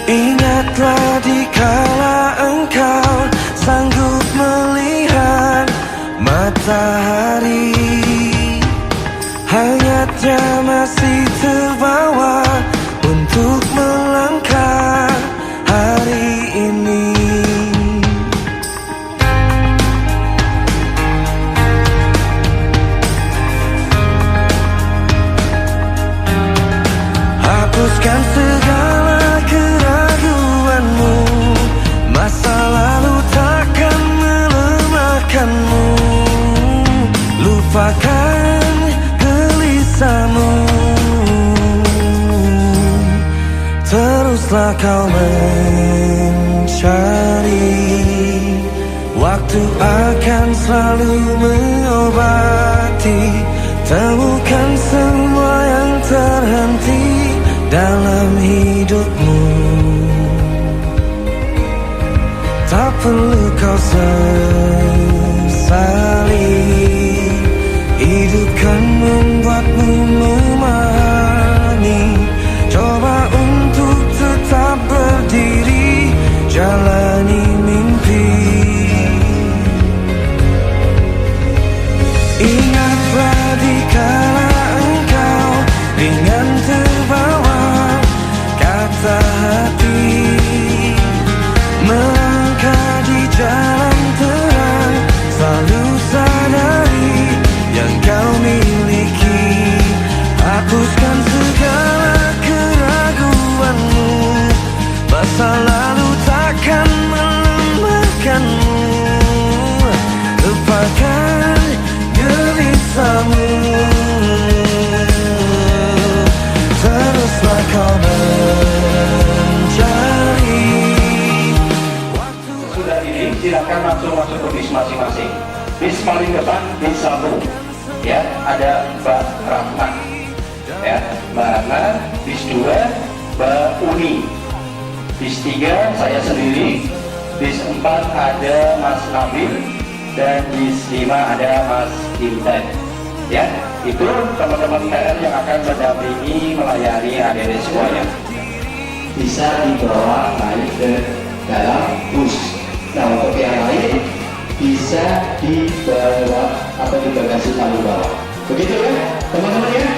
Ingatlah dikala engkau sanggup melihat matahari, hangatnya masih terbawa untuk melangkah hari ini. Hapuskan segala keraguanmu, masa lalu takkan melemahkanmu. Lupakan gelisahmu, teruslah kau mencari. Waktu akan selalu mengobati, temukan semua yang terhenti dalam hidupmu. Tak perlu kau sesali, hidup kan membuatmu memahami. Coba untuk tetap berdiri, jalani mimpi. Ingatlah dikala engkau ringan terbawa kata hati, melangkah di jalan terang, selalu sadari yang kau miliki. Hapuskan segala keraguanmu, masa lalu takkan melemahkanmu. Lupakan gelisahmu, teruslah kau mencari. Sudah ini silakan langsung masuk ke bis masing-masing. Bis paling depan bis sambung, ya, ada Mbak Rahmat, ya, Mbak Rahmat. Bis 2 Mbak Uni, bis 3 saya sendiri, bis 4 ada Mas Nabil, dan bis 5 ada Mas Intan. Ya, itu teman-teman PR yang akan mendampingi melayani adik-adik semuanya. Bisa dibawa naik ke dalam bus. Nah, untuk yang lain bisa dibawa atau di bagasi paling bawah. Begitu ya, teman-teman ya.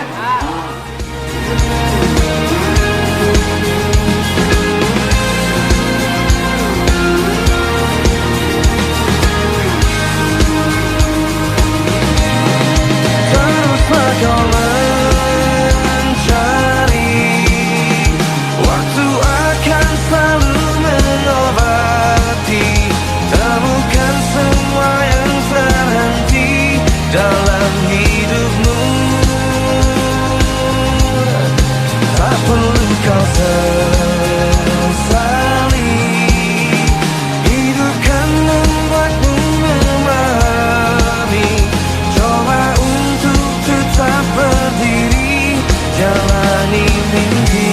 Kau mencari, waktu akan selalu mengobati, temukan semua yang terhenti dalam hidupmu. Tak perlu kau sesali, hidup kan membuatmu memahami. Coba tetap berdiri, jalani mimpi.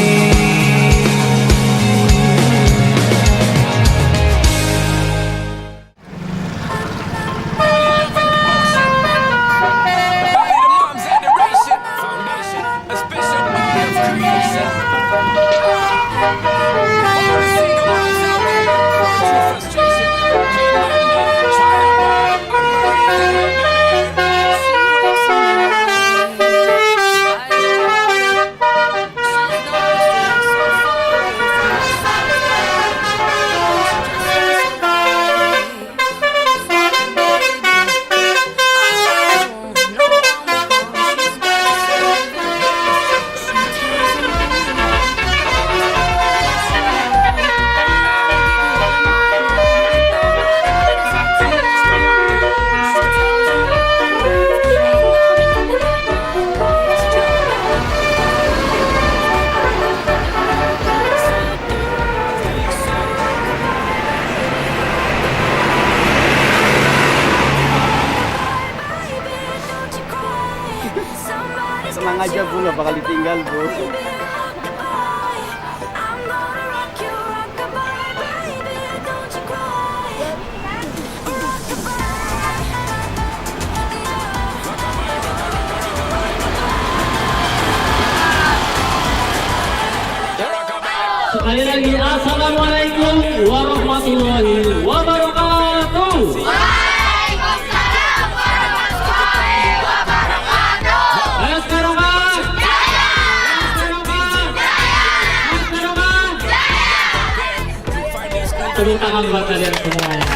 Tenang aja Bu, gak bakal ditinggal Bu. Sekali lagi, assalamualaikum warahmatullahi wabarakatuh. Waalaikumsalam warahmatullahi wabarakatuh. Ayo sekarang Mas. Jaya! Sekarang Mas. Jaya! Sekarang Mas. Jaya! Tepuk tangan buat kalian semuanya.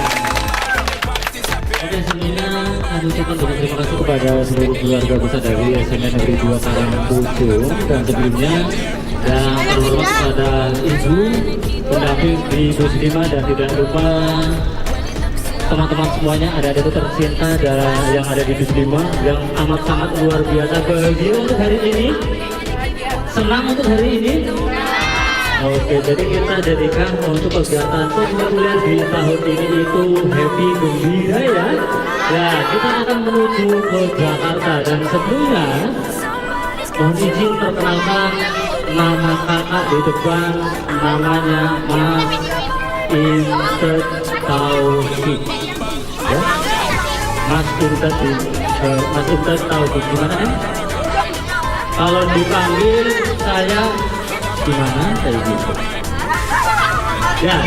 Oke, sebelumnya kami ucapkan banyak terima kasih kepada seluruh keluarga besar dari SMA Negeri 2 Karangpucung, dan sebelumnya yang terhormat kepada Ibu pendamping di Muslimah, dan tidak lupa teman-teman semuanya, ada tercinta yang ada di Muslimah yang amat sangat luar biasa bahagia untuk hari ini, senang untuk hari ini. Oke, jadi kita jadikan untuk kegiatan populer di tahun ini itu happy gembira ya. Ya, kita akan menuju ke Jakarta, dan sebelumnya mohon izin perkenalkan nama kakak di depan, namanya Mas Intet Taufik. Ya, Mas Intet Taufik gimana kan? Kalau dipanggil saya gimana saya gitu? Ya,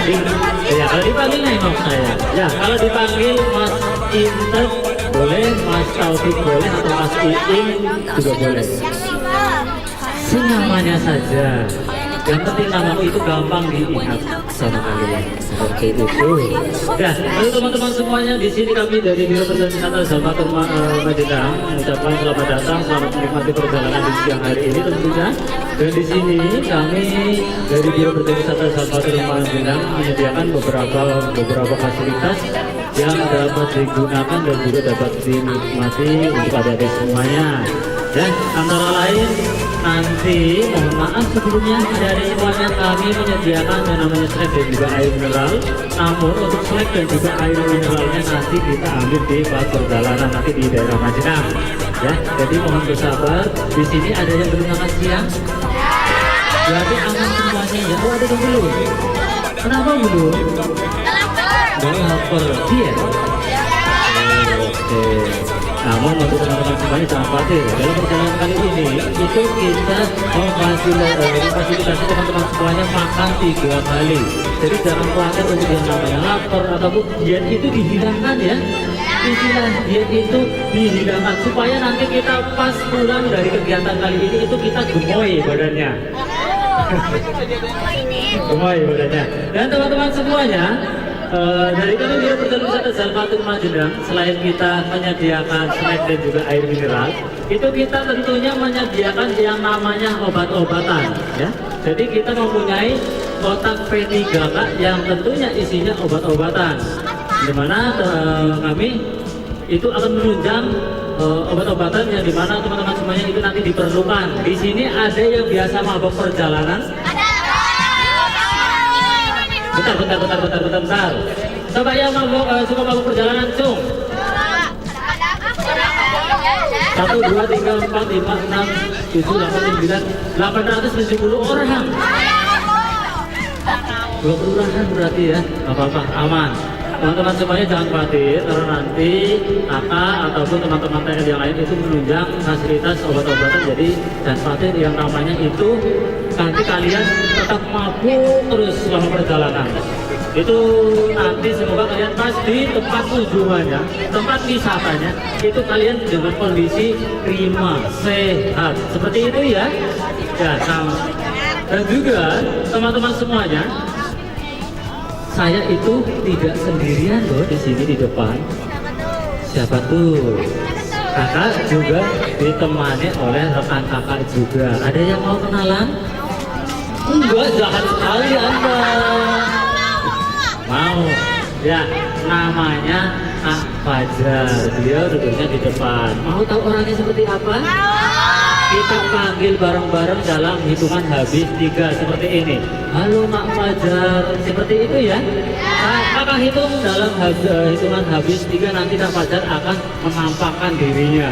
kalau dipanggil nengok saya. Ya, kalau dipanggil Mas Intet boleh, Mas Taufik boleh, atau Mas Iing juga boleh. Senamanya saja. Yang penting namamu itu gampang diingat sama kalian. Seperti itu. Ya, lalu teman-teman semuanya, di sini kami dari Biro Perwisata Zalfatur Majenang mengucapkan selamat datang, selamat menikmati perjalanan di siang hari ini tentunya. Dan di sini kami dari Biro Perwisata Zalfatur Majenang menyediakan beberapa fasilitas yang dapat digunakan dan juga dapat dinikmati untuk adik-adik semuanya. Dan antara lain nanti, mohon maaf sebelumnya, dari semuanya kami menyediakan yang namanya snack dan juga air mineral. Namun untuk snack dan juga air mineralnya nanti kita ambil di pas perjalanan nanti di daerah Majenang. Ya, jadi mohon bersabar. Di sini ada yang belum makan siang? Berarti aman semuanya ya. Oh, ada yang belum? Kenapa belum? Baru lapar. Diet? Oke. Namun untuk teman-teman semuanya jangan khawatir, dalam perjalanan kali ini itu kita memfasilitasi teman-teman semuanya makan 3 kali. Jadi jangan khawatir untuk yang namanya lapar ataupun diet itu dihilangkan ya. Istilah diet itu dihilangkan supaya nanti kita pas pulang dari kegiatan kali ini itu kita gemoy badannya. Gemoy badannya. Dan teman-teman semuanya, dari kami Biro Perwisata Zalfatur Majenang, selain kita menyediakan snack dan juga air mineral, itu kita tentunya menyediakan yang namanya obat-obatan ya. Jadi kita mempunyai kotak P3K yang tentunya isinya obat-obatan, dimana kami itu akan menunjang obat-obatan yang dimana teman-teman semuanya itu nanti diperlukan. Di sini ada yang biasa mabok perjalanan. Bentar. Coba yang suka mabuk perjalanan, cung. 1, 2, 3, 4, 5, 6, 7, 8, 9, 870 orang. 20 orang berarti ya, nggak apa-apa, aman. Teman-teman semuanya jangan khawatir, karena nanti kakak ataupun teman-teman TNI yang lain itu menunjang fasilitas obat-obatan. Jadi jangan khawatir, yang namanya itu nanti kalian tetap mabuk terus selama perjalanan. Itu nanti semoga kalian pasti tempat tujuannya, tempat wisatanya itu kalian dengan kondisi prima, sehat, seperti itu ya. Ya, sama. Dan juga teman-teman semuanya, saya itu tidak sendirian loh di sini di depan. Siapa tuh? Kakak juga ditemani oleh rekan kakak juga. Ada yang mau kenalan? Enggak, jahat sekali Anda. Mau? Ya, namanya Kak Fajar. Dia duduknya di depan. Mau tahu orangnya seperti apa? Kita panggil bareng-bareng dalam hitungan habis 3 seperti ini. Halo Kak Fajar, seperti itu ya. Kakak hitung dalam hitungan habis 3, nanti Kak Fajar akan menampakkan dirinya.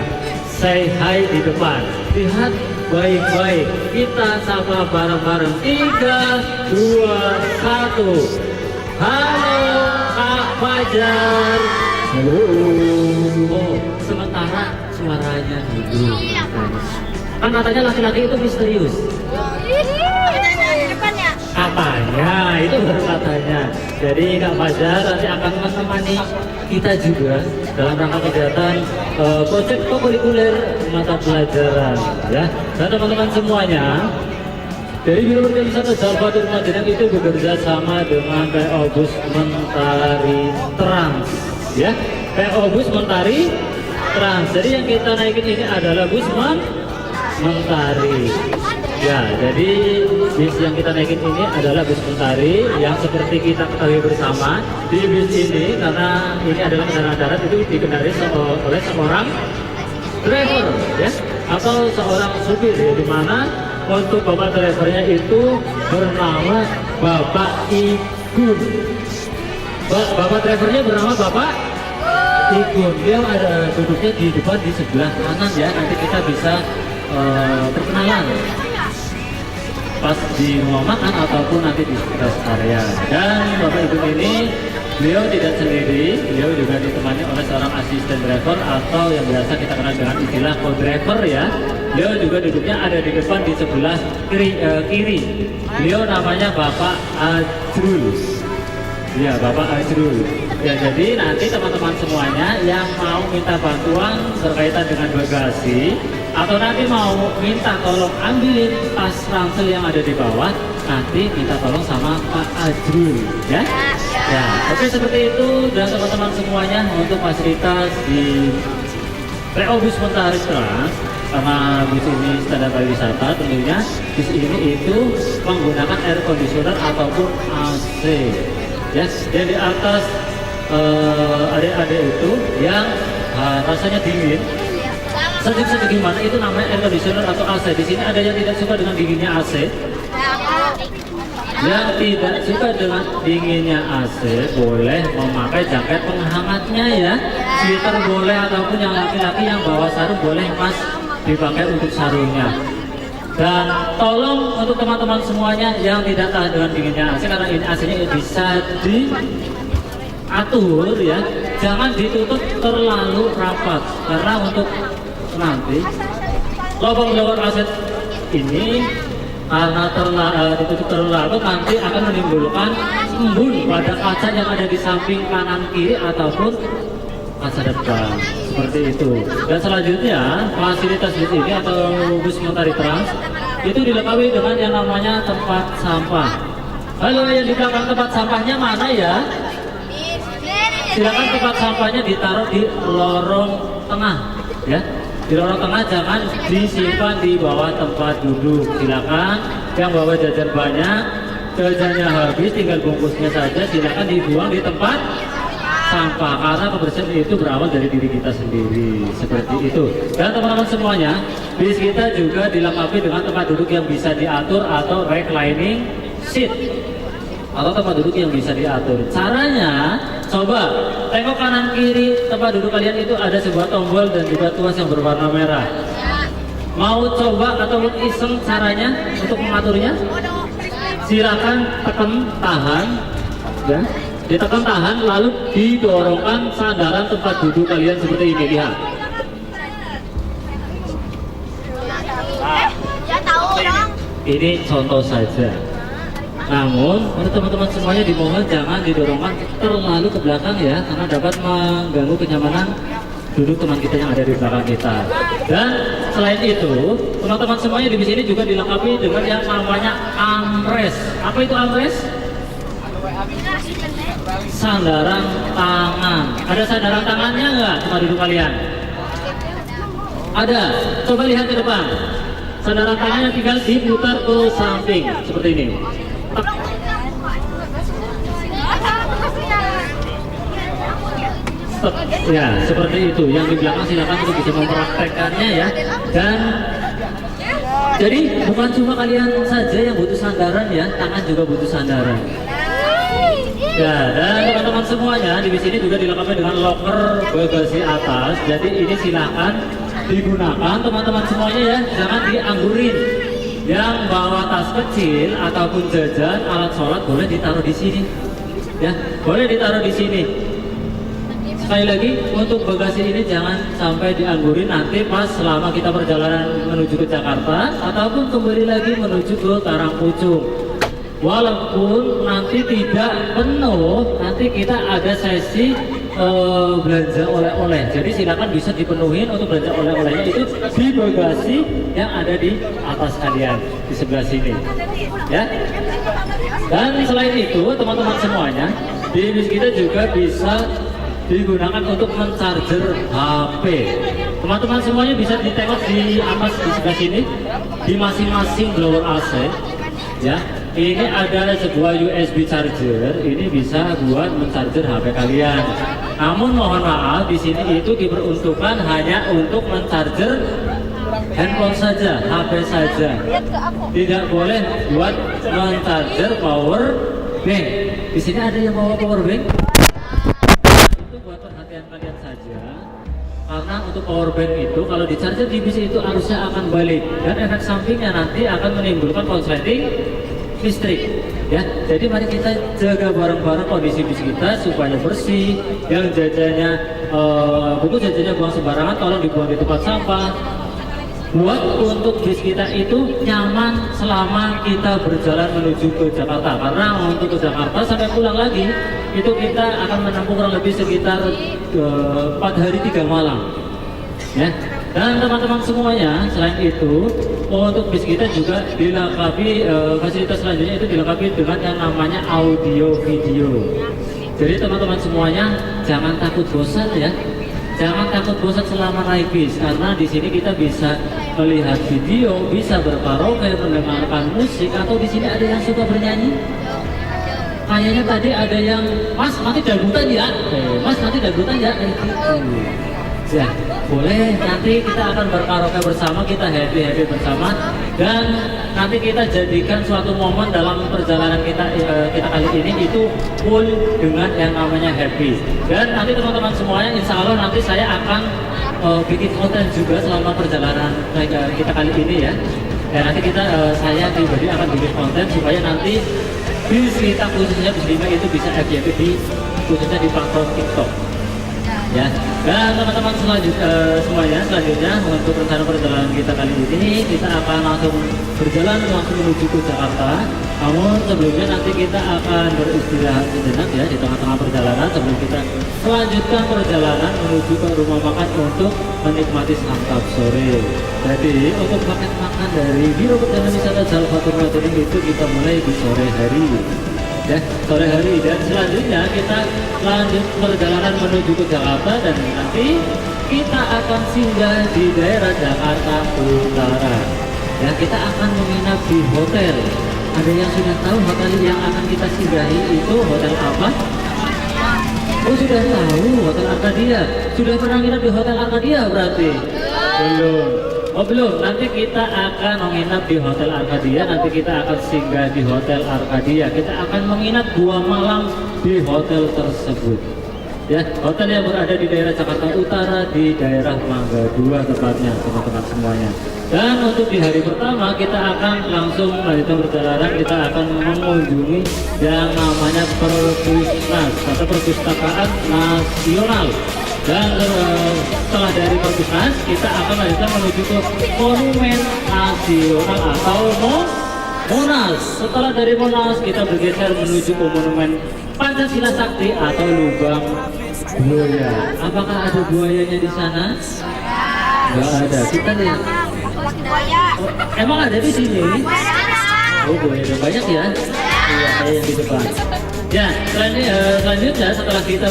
Say hi di depan. Lihat baik-baik. Kita sapa bareng-bareng. 3, 2, 1. Halo Kak Fajar. Halo. Oh, sementara suaranya dulu. Kan katanya laki-laki itu misterius. Katanya, itu baru katanya. Jadi Kak Fajar nanti akan menemani kita juga dalam rangka kegiatan proyek kokurikuler mata pelajaran ya. Dan teman-teman semuanya, dari Biro Perwisata Salvator Majenang itu bekerja sama dengan PO Bus Mentari Trans ya. PO Bus Mentari Trans. Jadi yang kita naikin ini adalah bus Mentari. Ya, jadi bis yang kita naikin ini adalah bus Mentari yang seperti kita ketahui bersama. Di bis ini, karena ini adalah kendaraan darat, itu dikendarai oleh seorang driver ya, atau seorang supir ya, di mana untuk bapak drivernya itu bernama Bapak Igun. Bapak drivernya bernama Bapak Igun. Dia ada duduknya di depan di sebelah kanan ya. Nanti kita bisa perkenalan pas di ruang makan ataupun nanti di rest area. Dan Bapak Igun ini beliau tidak sendiri, beliau juga ditemani oleh seorang asisten driver atau yang biasa kita kenal dengan istilah co-driver ya. Beliau juga duduknya ada di depan di sebelah kiri. Beliau namanya Bapak Azrul. Ya, Bapak Azrul. Ya, jadi nanti teman-teman semuanya yang mau minta bantuan berkaitan dengan bagasi atau nanti mau minta tolong ambilin tas ransel yang ada di bawah, nanti minta tolong sama Pak Azrul ya. Ya, oke seperti itu. Dan teman-teman semuanya untuk fasilitas di PO Bus Mentari Trans, karena bus ini standar pariwisata, tentunya bus ini itu menggunakan air conditioner ataupun AC ya. Dan di atas adik-adik itu yang rasanya dingin, sejuk-sejuk gimana itu namanya air conditioner atau AC. Di sini ada yang tidak suka dengan dinginnya AC. Yang tidak suka dengan dinginnya AC boleh memakai jaket penghangatnya ya. Sweater boleh, ataupun yang laki-laki yang bawa sarung boleh mas dipakai untuk sarungnya. Dan tolong untuk teman-teman semuanya yang tidak tahan dengan dinginnya AC, karena ini AC-nya bisa diatur ya. Jangan ditutup terlalu rapat, karena untuk nanti lubang-lubang AC ini karena ditutup terlalu rapat nanti akan menimbulkan embun pada kaca yang ada di samping kanan kiri ataupun kaca depan, seperti itu. Dan selanjutnya fasilitas bus ini atau bus Mentari Trans itu dilengkapi dengan yang namanya tempat sampah. Halo, yang di belakang tempat sampahnya mana ya? Silakan tempat sampahnya ditaruh di lorong tengah ya. Di lorong tengah, jangan disimpan di bawah tempat duduk. Silakan yang bawa jajan banyak, jajannya habis, tinggal bungkusnya saja, silakan dibuang di tempat sampah, karena kebersihan itu berawal dari diri kita sendiri, seperti itu. Dan teman-teman semuanya, bis kita juga dilengkapi dengan tempat duduk yang bisa diatur atau reclining seat atau tempat duduk yang bisa diatur. Caranya, coba tengok kanan kiri tempat duduk kalian itu ada sebuah tombol dan juga tuas yang berwarna merah. Mau coba atau iseng caranya untuk mengaturnya? Silakan tekan tahan ya. Ditekan tahan lalu didorongkan sandaran tempat duduk kalian seperti ini, lihat. Ini contoh saja. Namun, untuk teman-teman semuanya dimohon jangan didorongkan terlalu ke belakang ya, karena dapat mengganggu kenyamanan duduk teman kita yang ada di belakang kita. Dan selain itu, teman-teman semuanya di sini juga dilengkapi dengan yang namanya armrest. Apa itu armrest? Sandaran tangan. Ada sandaran tangannya nggak tempat duduk kalian? Ada. Coba lihat ke depan. Sandaran tangannya tinggal diputar ke samping seperti ini. Ya, seperti itu. Yang di belakang silakan untuk bisa mempraktekkannya ya. Dan jadi bukan cuma kalian saja yang butuh sandaran ya, tangan juga butuh sandaran. Ya, dan teman-teman semuanya di sini juga dilengkapi dengan locker bagasi atas. Jadi ini silakan digunakan teman-teman semuanya ya, jangan dianggurin. Yang bawa tas kecil ataupun jajan, alat sholat boleh ditaruh di sini. Ya, boleh ditaruh di sini. Sekali lagi, untuk bagasi ini jangan sampai dianggurin nanti pas selama kita perjalanan menuju ke Jakarta ataupun kembali lagi menuju ke Karangpucung. walaupun nanti tidak penuh, nanti kita ada sesi belanja oleh-oleh. Jadi silakan bisa dipenuhi untuk belanja oleh-olehnya itu di bagasi yang ada di atas kalian di sebelah sini, ya. Dan selain itu teman-teman semuanya, di bis kita juga bisa digunakan untuk mencharger HP. Teman-teman semuanya bisa ditengok di atas di sebelah sini di masing-masing blower AC, ya. Ini ada sebuah USB charger, ini bisa buat mencharger HP kalian. Namun mohon maaf, di sini itu diperuntukkan hanya untuk mencharger handphone saja, HP saja. Tidak boleh buat mencharger power bank. Di sini ada yang bawa power bank. Itu buat perhatian kalian saja. Karena untuk power bank itu kalau di charger di bis itu arusnya akan balik dan efek sampingnya nanti akan menimbulkan konsleting listrik, ya. Jadi mari kita jaga bareng-bareng kondisi bis kita supaya bersih. Yang jajannya buku jajannya buang sembarangan tolong dibuang di tempat sampah. Buat untuk bis kita itu nyaman selama kita berjalan menuju ke Jakarta. Karena untuk ke Jakarta sampai pulang lagi itu kita akan menempuh kurang lebih sekitar 4 hari 3 malam, ya. Dan teman-teman semuanya, selain itu untuk bis kita juga dilengkapi fasilitas selanjutnya itu dilengkapi dengan yang namanya audio video. Jadi teman-teman semuanya jangan takut bosan, ya. Jangan takut bosan selama naik bis, karena di sini kita bisa melihat video, bisa berkaraoke, mendengarkan musik, atau di sini ada yang suka bernyanyi. Kayaknya tadi ada yang, Mas nanti dangdutan ya, Mas nanti dangdutan ya, ya boleh. Nanti kita akan berkaraoke bersama, kita happy bersama, dan nanti kita jadikan suatu momen dalam perjalanan kita kali ini itu full dengan yang namanya happy. Dan nanti teman-teman semuanya, insya Allah nanti saya akan bikin konten juga selama perjalanan kita kali ini, ya. Dan nanti saya pribadi akan bikin konten supaya nanti bis kita khususnya bis 5 itu bisa FYP di khususnya di platform TikTok, ya. Dan teman-teman selanjutnya untuk rencana perjalanan kita kali ini kita akan langsung menuju ke Jakarta. Namun sebelumnya nanti kita akan beristirahat sejenak, ya, di tengah-tengah perjalanan sebelum kita melanjutkan perjalanan menuju ke rumah makan untuk menikmati santap sore. Jadi untuk paket makan dari Biro Perjalanan Wisata Jalvatur Madering itu kita mulai di sore hari, ya, sore hari. Dan selanjutnya kita lanjut perjalanan menuju ke Jakarta dan nanti kita akan singgah di daerah Jakarta Utara, ya. Kita akan menginap di hotel. Ada yang sudah tahu hotel yang akan kita singgahi itu hotel apa? Oh, sudah tahu, Hotel Arcadia. Sudah pernah nginap di Hotel Arcadia berarti? Belum. Oh belum, nanti kita akan menginap di Hotel Arcadia, nanti kita akan singgah di Hotel Arcadia. Kita akan menginap 2 malam di hotel tersebut, ya. Hotel yang berada di daerah Jakarta Utara, di daerah Mangga 2 tepatnya, teman-teman semuanya. Dan untuk di hari pertama kita akan langsung melanjutkan perjalanan, kita akan mengunjungi yang namanya Perpusnas atau Perpustakaan Nasional. Dan setelah dari Perpusnas kita akan lanjutkan menuju ke Monumen Nasional atau Monas. Setelah dari Monas kita bergeser menuju ke Monumen Pancasila Sakti atau Lubang Buaya. Apakah ada buayanya di sana? Nggak ada. Kita lihat. Oh, emang ada di sini? Oh, buaya banyak ya? Iya, kayak yang di depan. Ya, selanjutnya setelah kita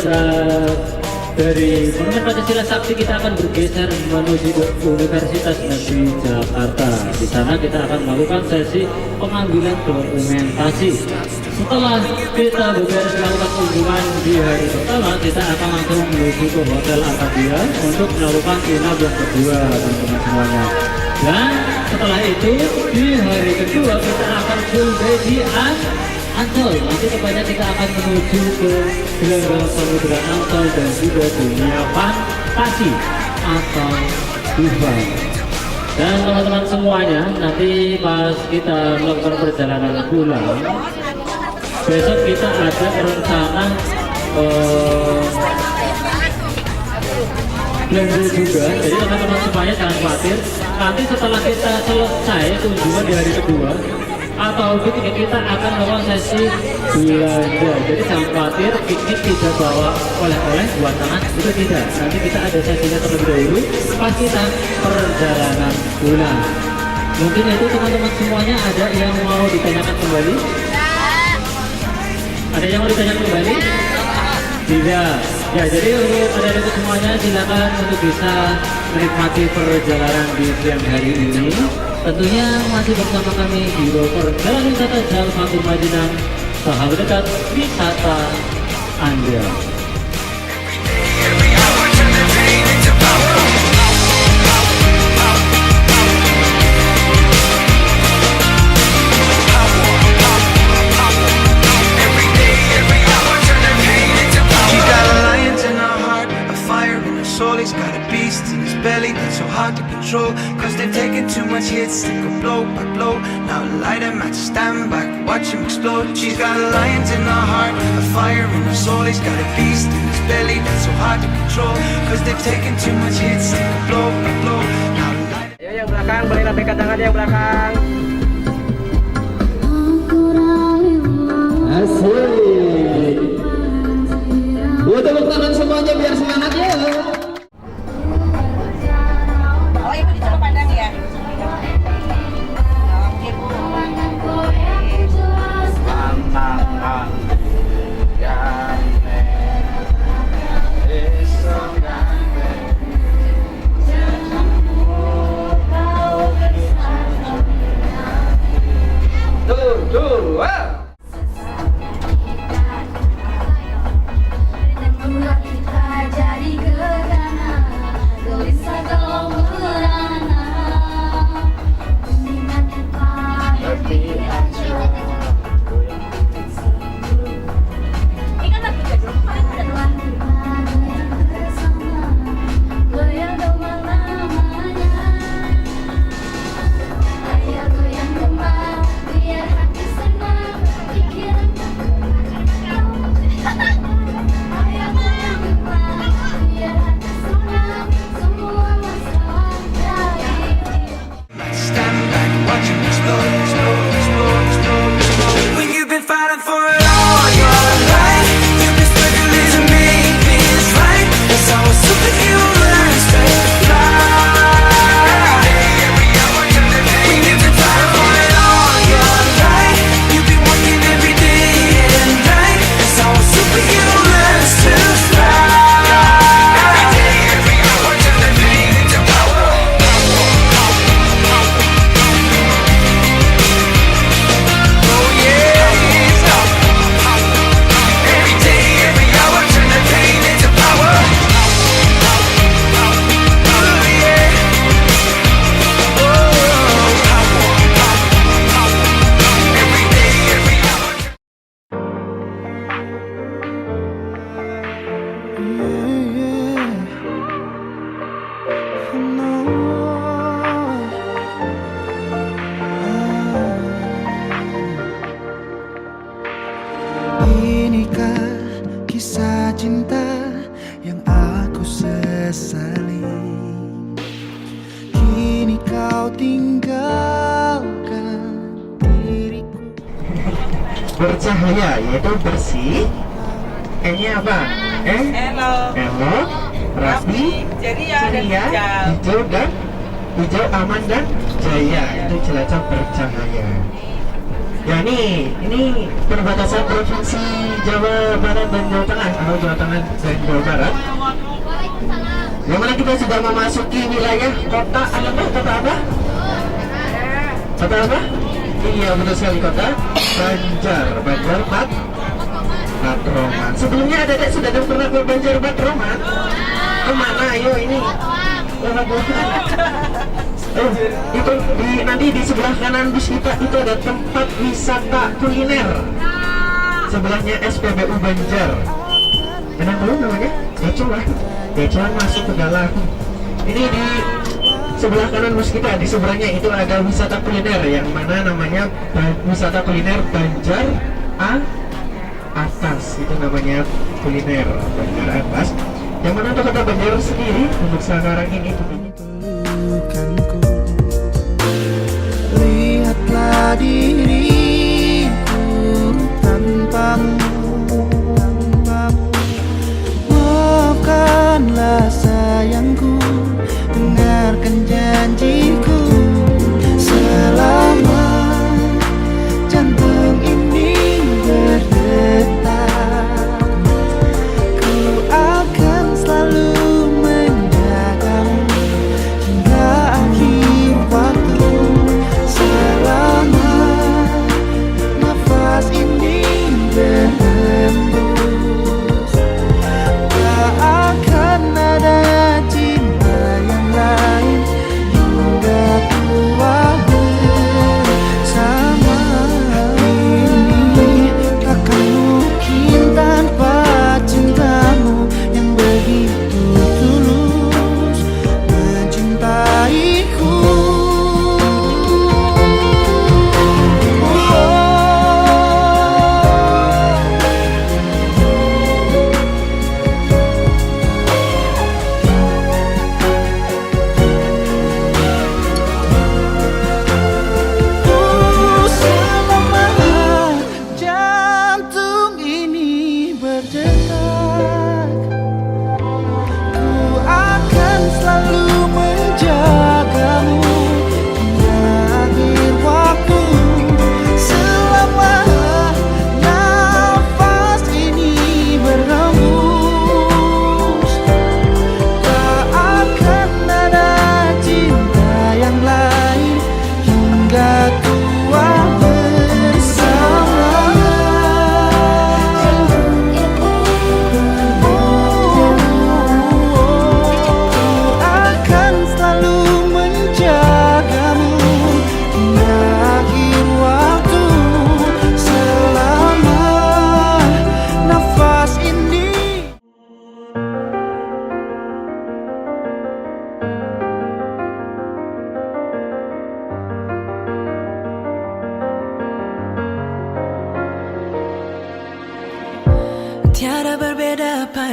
dari Monumen Pancasila Sakti kita akan bergeser menuju ke Universitas Negeri Jakarta. Di sana kita akan melakukan sesi pengambilan dokumentasi. Setelah kita beres melakukan kunjungan di hari pertama, kita akan langsung menuju ke Hotel Arcadia untuk melakukan inap yang kedua, teman-teman semuanya. Dan setelah itu di hari kedua kita akan full day di Ancol. Nanti tepatnya kita akan menuju ke gelanggang Samudra Ancol dan juga dunia fantasi atau Dubai. Dan teman-teman semuanya, nanti pas kita melakukan perjalanan pulang, besok kita ada rencana belanja juga. Jadi teman-teman semuanya jangan khawatir. Nanti setelah kita selesai kunjungan di hari kedua, atau ketika kita akan melakukan sesi belanja. Jadi jangan khawatir, piknik tidak bawa oleh-oleh buat tangan, itu tidak. Nanti kita ada sesinya terlebih dahulu pas kita perjalanan pulang. Mungkin itu teman-teman semuanya, ada yang mau ditanyakan kembali? Ada yang mau ditanyakan kembali? Tidak. Ya, jadi untuk adik-adik semuanya silakan untuk bisa menikmati perjalanan di siang hari ini. Tentunya masih bersama kami di Perjalanan Wisata Jalur Pantura Madinah, sahabat dekat wisata Anda. She's got a lion in her heart, a fire in her soul. He's got a beast in his belly that's so hard to control. Cause they've taken too much hits, they go blow by blow. Now light a match, stand back, watch him explode. She's got a lion in her heart, a fire in her soul. He's got a beast in his belly that's so hard to control. Cause they've taken too much hits, they go blow by blow. Now light. Ayo yang belakang, boleh rapikan tangan yang belakang. Asik. Buat tepuk tangan semuanya biar semangat ya. Oh, ibu dicoba pandang ya. Oke, Bu. Stand back, watch him explode, explode, explode, explode, explode. When you've been fighting for it all your life, you've been struggling to make things right. That's how a superhero learns to fly. When you've been fighting for it all your life, you've been working every day and night. That's how a superhero learns to fly. Every day, every hour, turn the pain into power. Oh yeah, every day, every hour, turn the pain into power. Oh yeah, every day, every hour. Inikah kisah cinta yang aku sesali? Kini kau tinggalkan diriku. Bercahaya yaitu bersih. E-nya apa? Elo. Elo, rapi, Ceria dan ceria, hijau. hijau dan hijau, aman dan jaya. Itu Cilacap bercahaya. Ya ini perbatasan provinsi Jawa Barat dan Jawa Tengah, atau Jawa Tengah dan Jawa Barat. Yang mana kita sudah memasuki wilayah kota apa? Kota apa? Kota apa? Iya betul sekali, kota Banjar, Banjar Matroman. Sebelumnya ada sudah pernah ke Banjar Matroman? Kemana? Ayo ini. Itu nanti di sebelah kanan bus kita itu ada tempat wisata kuliner. Sebelahnya SPBU Banjar. Enak belum namanya? Gacuan. Gacuan masuk ke dalam. Ini di sebelah kanan bus kita, di seberangnya itu ada wisata kuliner yang mana namanya wisata kuliner Banjar Atas. Itu namanya kuliner Banjar Atas. Yang mana untuk kota Banjar sendiri untuk sekarang ini Lihatlah diri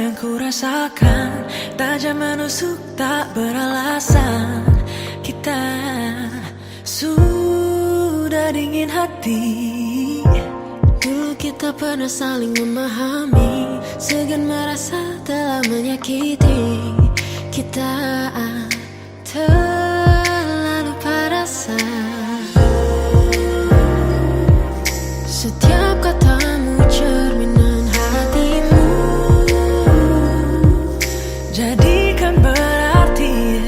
yang ku rasakan, tajam menusuk tak beralasan. Kita sudah dingin hati. Dulu kita pernah saling memahami, segan merasa telah menyakiti. Kita terlalu perasa. Setiap katamu cerminan hatimu, jadikan berarti.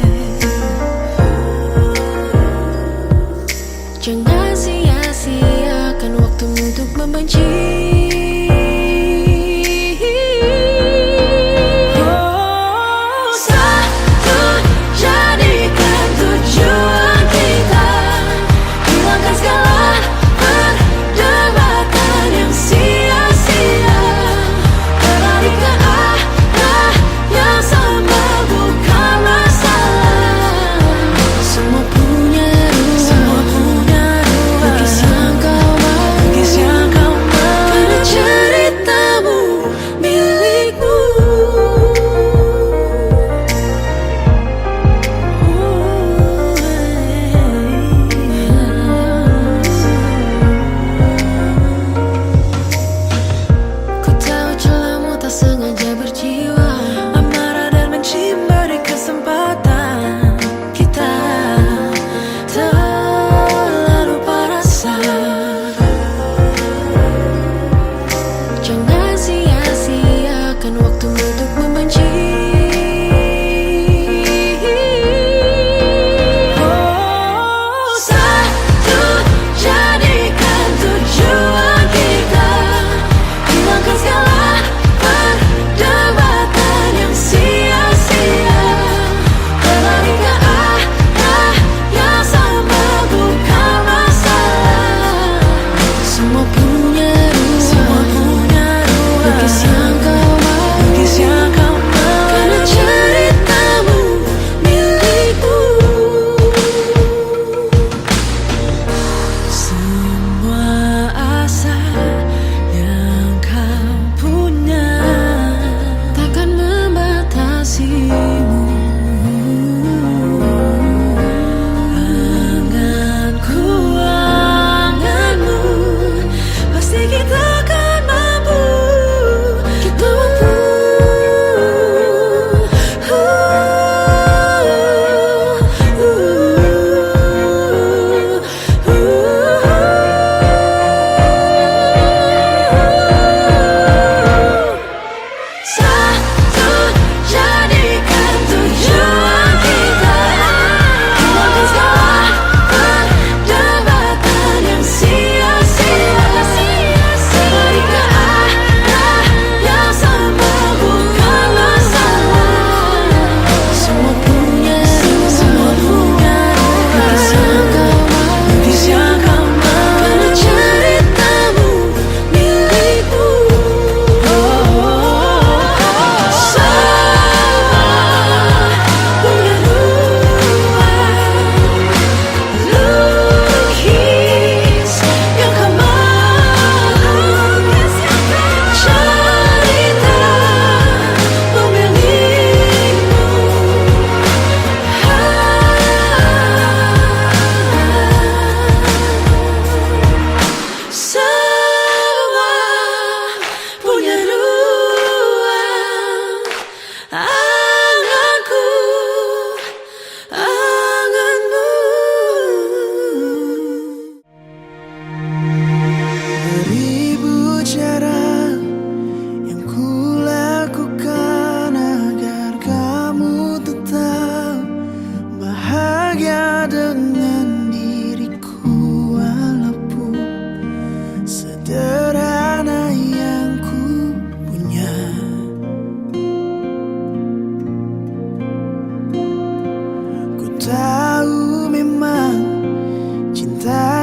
jangan sia-siakan waktumu untuk membenci.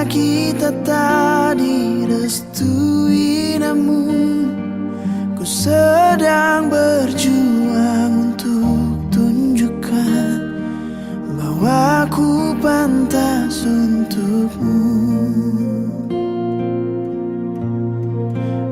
kita tak direstui, namun ku sedang berjuang untuk tunjukkan bahwa ku pantas untukmu.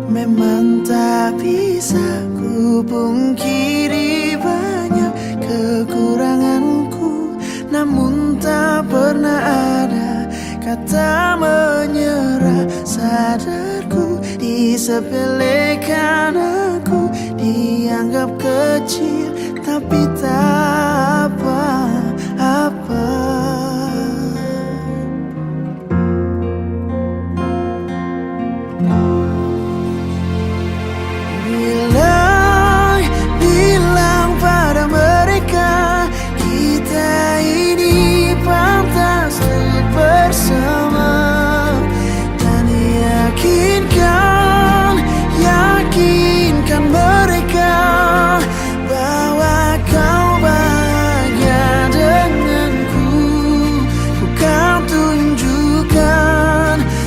Memang tak bisa ku Ku pungkiri banyak kekuranganku, namun tak pernah ada kata menyerah. Sadarku disepelekan aku, dianggap kecil, tapi tak apa-apa. Bilang pada mereka kita ini pantas bersama, dan yakinkan mereka bahwa kau bahagia denganku. Bukan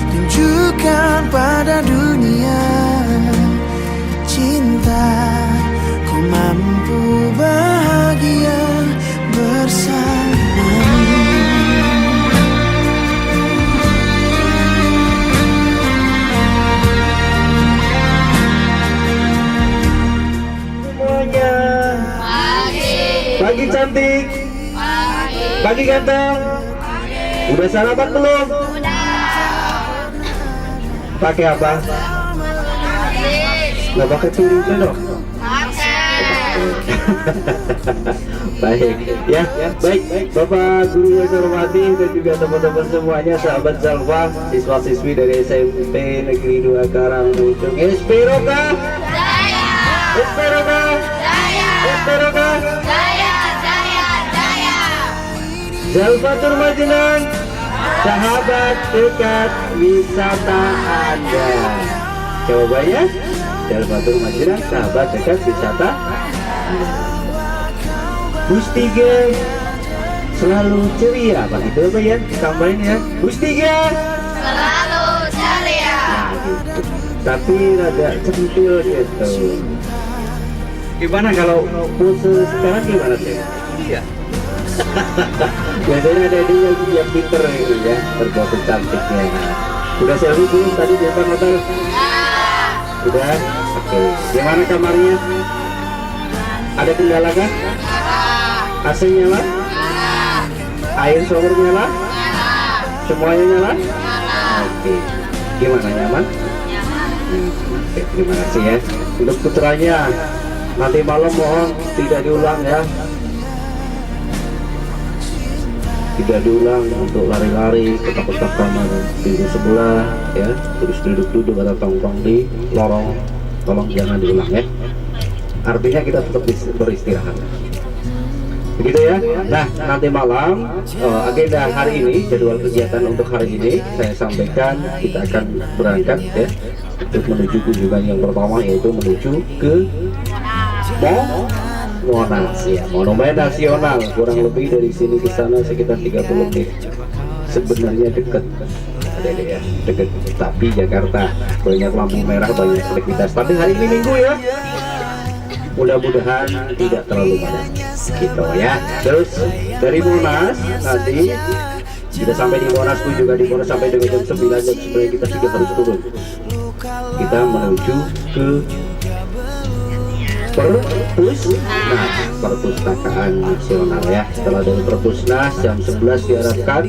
tunjukkan pada dunia cinta, ku mampu bahagia bersamamu. Semuanya. Pagi cantik. Pagi ganteng. Udah sarapan belum? Pakai apa? Nggak pakai piringnya dong? Baik, ya, baik, Bapak Guru yang saya hormati dan juga teman-teman semuanya, sahabat Zalfa, siswa-siswi dari SMP Negeri 2 Karangmuncung. Espero kah? Jaya! Espero kah? Jaya! Espero kah? Jaya! Jaya! Jaya! Zalfa Turmajinan, sahabat dekat wisata Anda. Coba ya, Zalfa Turmajinan, sahabat dekat wisata Bustiga selalu ceria, Pak, itu apa ya? Tambahin ya, Bustiga selalu ceria. Nah, gitu. Tapi rada centil gitu. Gimana kalau pose sekarang gimana sih? Iya. Biasanya ada yang pinter gitu ya, berpose cantiknya. Udah selfie belum tadi di depan hotel? Udah? Oke. Gimana kamarnya? Ada kendala kan? AC nyala? Air shower nyala? Semuanya nyala? Oke. Gimana, nyaman? Oke, terima kasih ya. Untuk putranya, nanti malam mohon tidak diulang ya. Tidak diulang untuk lari-lari ke kotak kamar pintu sebelah ya, terus duduk-duduk atau tongkrong di lorong, tolong jangan diulang ya. Artinya kita tetap beristirahat, begitu ya. Nah, nanti malam agenda hari ini, jadwal kegiatan untuk hari ini saya sampaikan. Kita akan berangkat ya untuk menuju kunjungan yang pertama, yaitu menuju ke Monas ya, Monumen Nasional. Kurang lebih dari sini ke sana sekitar 30 menit. Sebenarnya dekat, ya, dekat, tapi Jakarta banyak lampu merah, banyak aktivitas. Tapi hari ini Minggu ya, mudah-mudahan tidak terlalu padat gitu ya. Terus dari Monas nanti kita sampai di Monas pun juga di Monas sampai dengan jam 9, jam 9 kita sudah harus turun. Kita menuju ke Perpustakaan Nasional ya. Setelah dari Perpusnas jam 11 diharapkan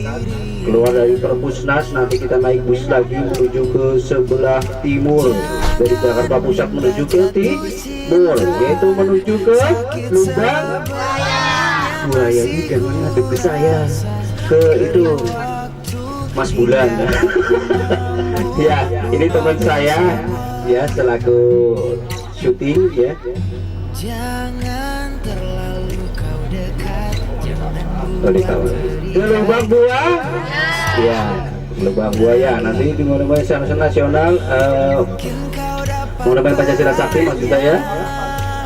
keluar dari Perpusnas, nanti kita naik bus lagi menuju ke sebelah timur, dari Jakarta Pusat menuju ke timur, yaitu menuju ke Lubang Buaya. Ini jangan ngadep ke saya, ke itu Mas Bulan. Ya, ini teman saya ya, selaku syuting ya. Jangan terlalu kau dekat, ke Lubang Buaya ya, Lubang Buaya. Nanti di Monumen Nasional, Monumen Pancasila Sakti maksud saya,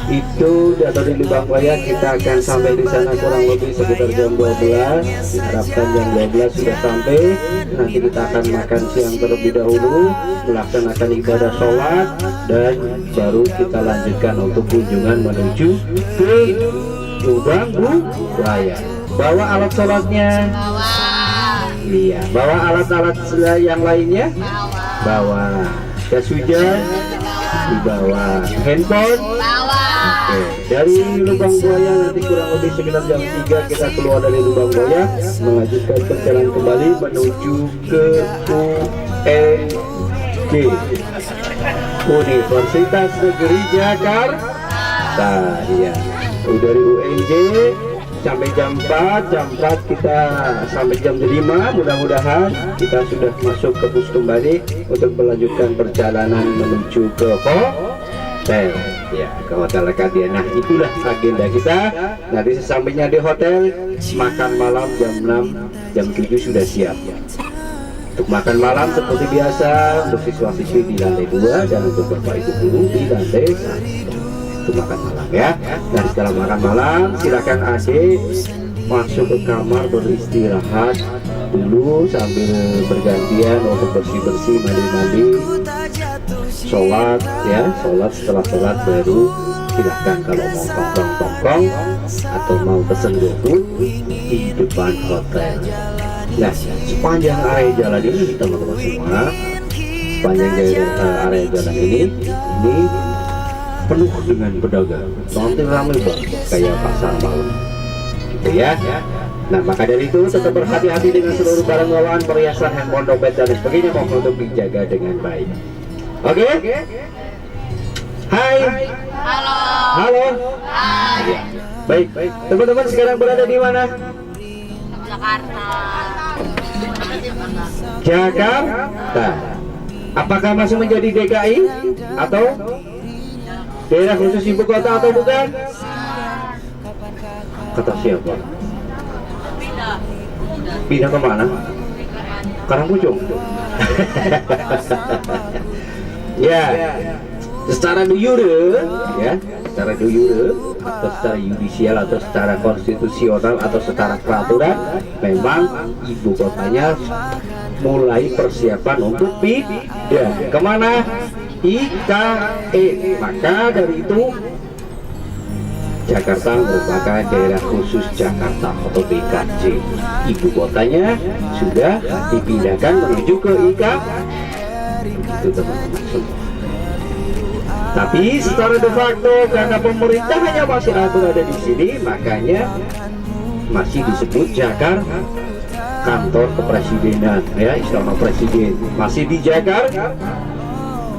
itu atau di Lubang Buaya. Kita akan sampai di sana kurang lebih sekitar jam 12. Diharapkan jam 12 sudah sampai. Nanti kita akan makan siang terlebih dahulu, melaksanakan ibadah sholat, dan baru kita lanjutkan untuk kunjungan menuju ke Lubang Buaya. Bawa alat sholatnya? Iya. Bawa alat-alat yang lainnya? Bawa. Jas hujan? Dibawa. Handphone? Bawa. Dari lubang buaya nanti kurang lebih sekitar jam 3 kita keluar dari lubang buaya, melanjutkan perjalanan kembali menuju ke UNJ, Universitas Negeri Jakarta. Ya, dari UNJ sampai jam 4 kita sampai jam 5, mudah-mudahan kita sudah masuk ke bus kembali untuk melanjutkan perjalanan menuju ke hotel. Ya, ke hotel Kadia. Nah, itulah agenda kita. Nanti sesampainya di hotel, makan malam jam 6, jam 7 sudah siap. Untuk makan malam seperti biasa untuk siswa-siswi di lantai 2 dan untuk bapak ibu guru di lantai 1 untuk makan malam ya. Nah, setelah makan malam silakan adik masuk ke kamar beristirahat dulu sambil bergantian untuk bersih-bersih, mandi-mandi, sholat ya. Setelah sholat baru silahkan kalau mau tongkrong-tongkrong atau mau pesen GoFood di depan hotel. Nah, sepanjang area jalan ini teman-teman semua, sepanjang area jalan ini penuh dengan pedagang, nanti ramai banget kayak pasar malam gitu ya. Nah, maka dari itu tetap berhati-hati dengan seluruh barang bawaan, perhiasan, handphone, dompet dan sebagainya, mohon untuk dijaga dengan baik. Oke? Hai. Halo. Ya. Baik. Teman-teman sekarang berada di mana? Jakarta. Apakah masih menjadi DKI atau daerah khusus ibu kota atau bukan? Kata siapa? Pindah ke mana? Karangpucung. Ya, secara de jure ya, secara de jure atau secara yudisial atau secara konstitusional atau secara peraturan, memang ibu kotanya mulai persiapan untuk pindah kemana? IKN. Maka dari itu Jakarta merupakan daerah khusus Jakarta atau DKJ. Ibu kotanya sudah dipindahkan menuju ke IKN. Itu teman-teman semua. Tapi secara de facto karena pemerintahannya masih berada di sini, makanya masih disebut Jakarta, kantor kepresidenan ya, istana presiden masih di Jakarta.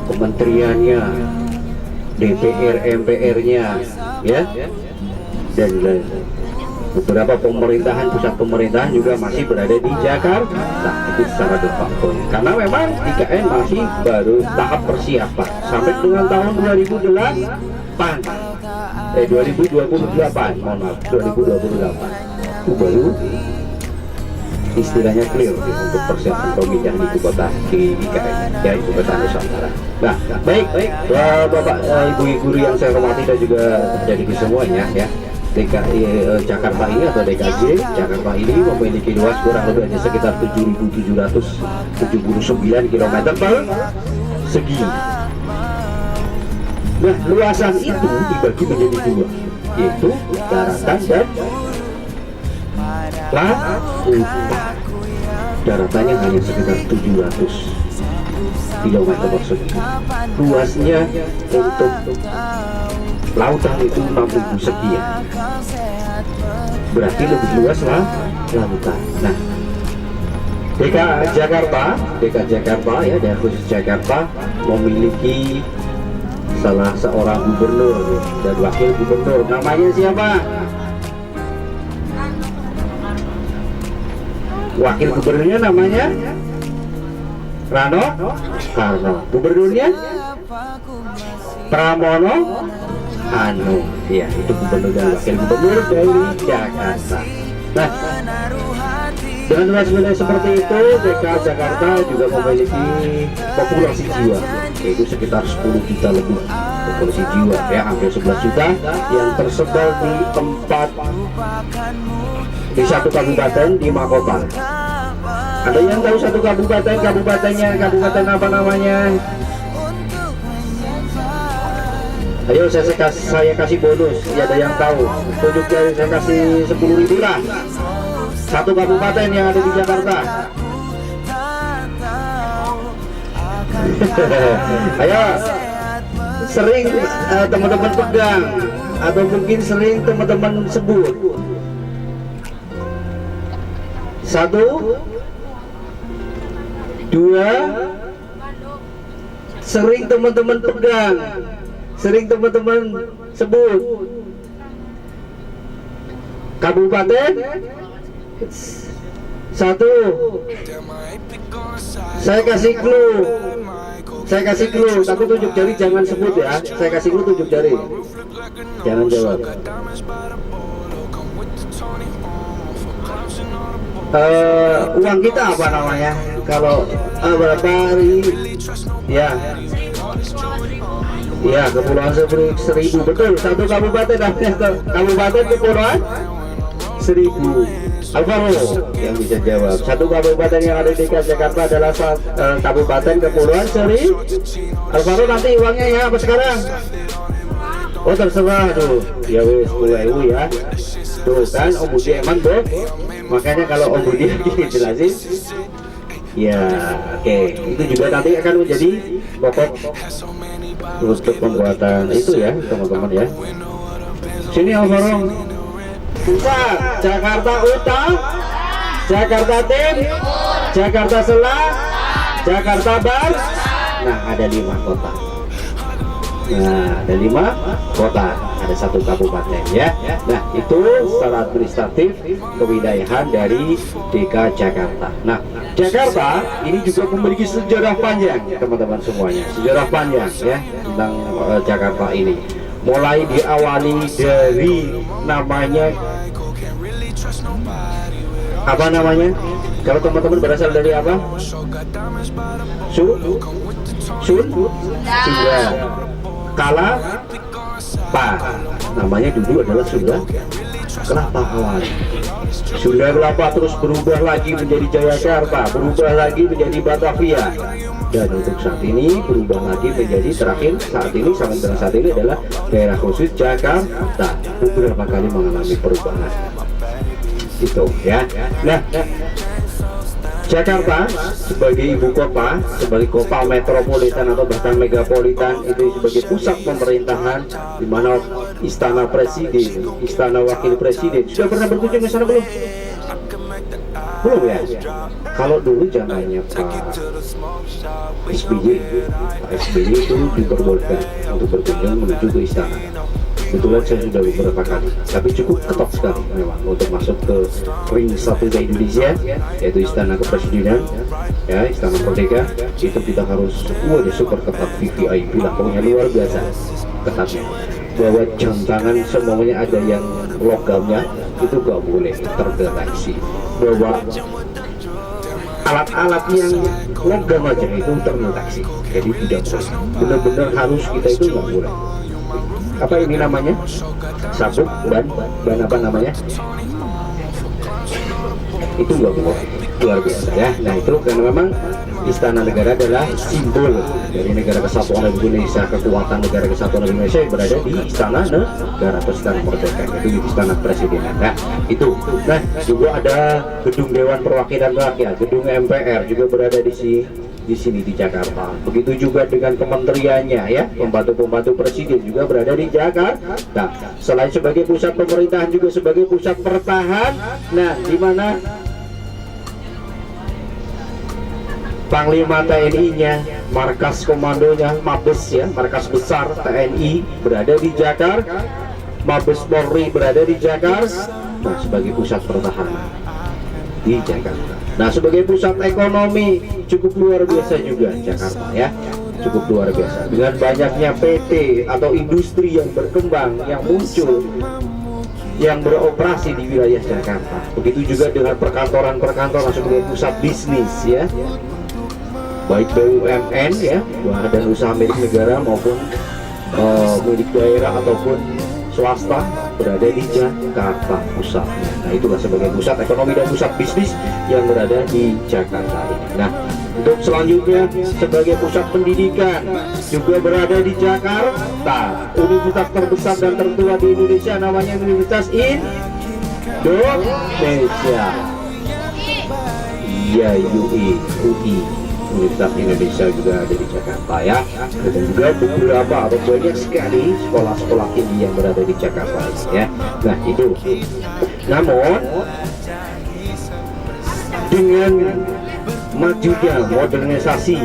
Kementeriannya, DPR, MPR-nya, ya, dan beberapa pemerintahan, pusat pemerintahan juga masih berada di Jakarta. Nah, itu secara de facto. Karena memang IKN masih baru tahap persiapan sampai dengan tahun 2028, mohon maaf, 2028 itu baru istilahnya clear untuk persiapan pemindahan ibu kota di IKN, ya, ibu kota Nusantara. Nah, baik, bapak ibu guru yang saya hormati dan juga jadi semuanya ya, DKI Jakarta ini atau DKJ Jakarta ini memiliki luas kurang lebih hanya sekitar 7.779 km persegi. Nah, luasan itu dibagi menjadi dua, yaitu daratan dan lautan. Daratannya hanya sekitar 700 km persegi. Luasnya untuk lautan itu 6.000 sekian. Berarti lebih luas lah lautan. Nah, DKI Jakarta ya, daerah khusus Jakarta memiliki salah seorang gubernur dan wakil gubernur. Namanya siapa? Wakil gubernurnya namanya Rano Karno. Gubernurnya Pramono Anung. Ya, itu gubernur dan wakil gubernur dari Jakarta. Nah, dengan luas wilayah seperti itu, DKI Jakarta juga memiliki populasi jiwa, yaitu sekitar 10 juta lebih populasi jiwa, ya, hampir 11 juta yang tersebar di satu kabupaten di 5 kota. Ada yang tahu satu kabupatennya kabupaten apa namanya? Ayo saya kasih bonus. Ya, ada yang tahu? Tunjuk jari, saya kasih 10.000 lah. Satu kabupaten yang ada di Jakarta. Ayo, sering teman-teman pegang atau mungkin sering teman-teman sebut? 1, 2, sering teman-teman pegang, sering teman-teman sebut. Kabupaten 1. Saya kasih clue, tapi tunjuk jari jangan sebut ya. Saya kasih clue tunjuk jari, jangan jawab. Uang kita apa namanya? Kalau berapa hari? Ya, Kepulauan Seribu, betul. Satu kabupaten namanya Kabupaten Kepulauan Seribu. Alvaro yang bisa jawab. Satu kabupaten yang ada di DKI Jakarta adalah Kabupaten Kepulauan Seribu. Alvaro, nanti uangnya ya apa sekarang? Oh terserah tuh. Ya wes 10.000 ya. Tuh kan Om Budi emang tuh. Makanya kalau Om Budi jelasin. Ya, oke. Itu juga nanti akan menjadi pokok untuk pembuatan itu ya, teman-teman ya. Sini Alvaro. Pusat, Jakarta Utara, Jakarta Timur, Jakarta Selatan, Jakarta Barat. Nah, ada 5 kota. Ada 1 kabupaten ya. Nah, itu secara administratif kewilayahan dari DKI Jakarta. Nah, Jakarta ini juga memiliki sejarah panjang, teman-teman semuanya. Sejarah panjang ya tentang Jakarta ini. Mulai diawali dari namanya apa namanya? Kalau teman-teman berasal dari apa? Sunda. Kala Pa. Namanya dulu adalah Sunda Kelapa awalnya. Sunda Kelapa terus berubah lagi menjadi Jayakarta, berubah lagi menjadi Batavia, dan untuk saat ini berubah lagi menjadi terakhir sampai saat ini adalah daerah khusus Jakarta. Beberapa kali mengalami perubahan itu ya. Nah, Jakarta sebagai ibu kota, sebagai kota metropolitan atau bahkan megapolitan, itu sebagai pusat pemerintahan, di mana istana presiden, istana wakil presiden. Sudah pernah berkunjung ke sana belum? Belum ya? Kalau dulu zamannya Pak SBY itu diperbolehkan untuk berkunjung menuju ke istana. Kebetulan saya sudah beberapa kali, tapi cukup ketat sekali memang untuk masuk ke ring 1 di Indonesia, yaitu Istana Kepresidenan ya, Istana Merdeka. Itu kita harus super ketat, VVIP lah, pokoknya luar biasa ketatnya. Bahwa jam tangan semuanya ada yang logamnya, itu gak boleh terdeteksi. Bahwa alat-alat yang logam aja itu terdeteksi, jadi tidak boleh. Benar-benar harus kita itu nggak boleh. Apa ini namanya? Sabuk, ban apa namanya? Itu nggak boleh. Luar biasa ya. Nah itu karena memang Istana Negara adalah simbol dari Negara Kesatuan Republik Indonesia, kekuatan Negara Kesatuan Republik Indonesia yang berada di Istana Negara atau Istana Merdeka, itu di Istana Presidenan. Nah itu. Nah juga ada Gedung Dewan Perwakilan Rakyat, Gedung MPR juga berada di sini di Jakarta. Begitu juga dengan kementeriannya ya, pembantu-pembantu presiden juga berada di Jakarta. Selain sebagai pusat pemerintahan juga sebagai pusat pertahanan. Nah, di mana Panglima TNI-nya, markas komandonya, Mabes ya, markas besar TNI berada di Jakarta. Mabes Polri berada di Jakarta. Nah, sebagai pusat pertahanan di Jakarta. Nah, sebagai pusat ekonomi cukup luar biasa juga Jakarta ya, cukup luar biasa dengan banyaknya PT atau industri yang berkembang, yang muncul, yang beroperasi di wilayah Jakarta. Begitu juga dengan perkantoran-perkantoran sebagai pusat bisnis ya, baik BUMN ya, badan usaha milik negara maupun milik daerah ataupun swasta berada di Jakarta pusatnya. Nah itulah sebagai pusat ekonomi dan pusat bisnis yang berada di Jakarta ini. Nah untuk selanjutnya sebagai pusat pendidikan juga berada di Jakarta. Universitas terbesar dan tertua di Indonesia namanya Universitas Indonesia, ya UI. Universitas Indonesia juga ada di Jakarta ya, dan juga beberapa atau banyak sekali sekolah-sekolah tinggi yang berada di Jakarta ya. Nah itu, namun dengan majunya modernisasi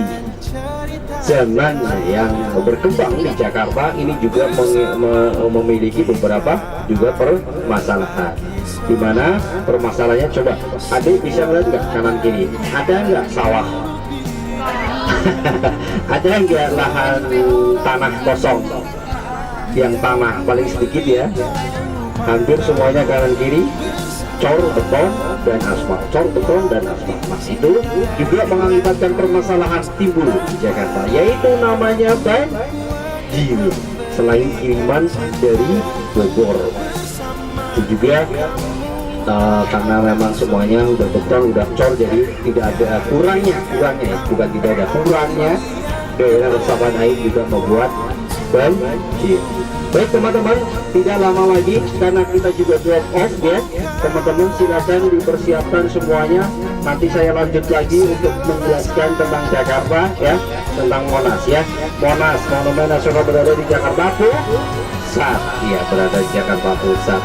zaman yang berkembang di Jakarta ini juga memiliki beberapa juga permasalahan, di mana permasalahannya, coba adik bisa melihat nggak kanan kiri, ada nggak sawah? Ada nggak lahan tanah kosong yang tanah paling sedikit ya? Hampir semuanya kanan kiri cor, beton, dan aspal, cor, beton, dan aspal. Mas itu juga mengakibatkan permasalahan timbul di Jakarta, yaitu namanya banjir. Selain kiriman dari Bogor, itu juga karena memang semuanya udah beton, udah cor, jadi tidak ada kurangnya ya, bukan tidak ada kurangnya, daerah resapan air juga membuat banjir. Baik teman-teman, tidak lama lagi karena kita juga drop off ya, teman-teman silakan dipersiapkan semuanya. Nanti saya lanjut lagi untuk menjelaskan tentang Jakarta ya, tentang Monas ya. Monas, Monumen Nasional berada di Jakarta Pusat ya, berada di Jakarta Pusat.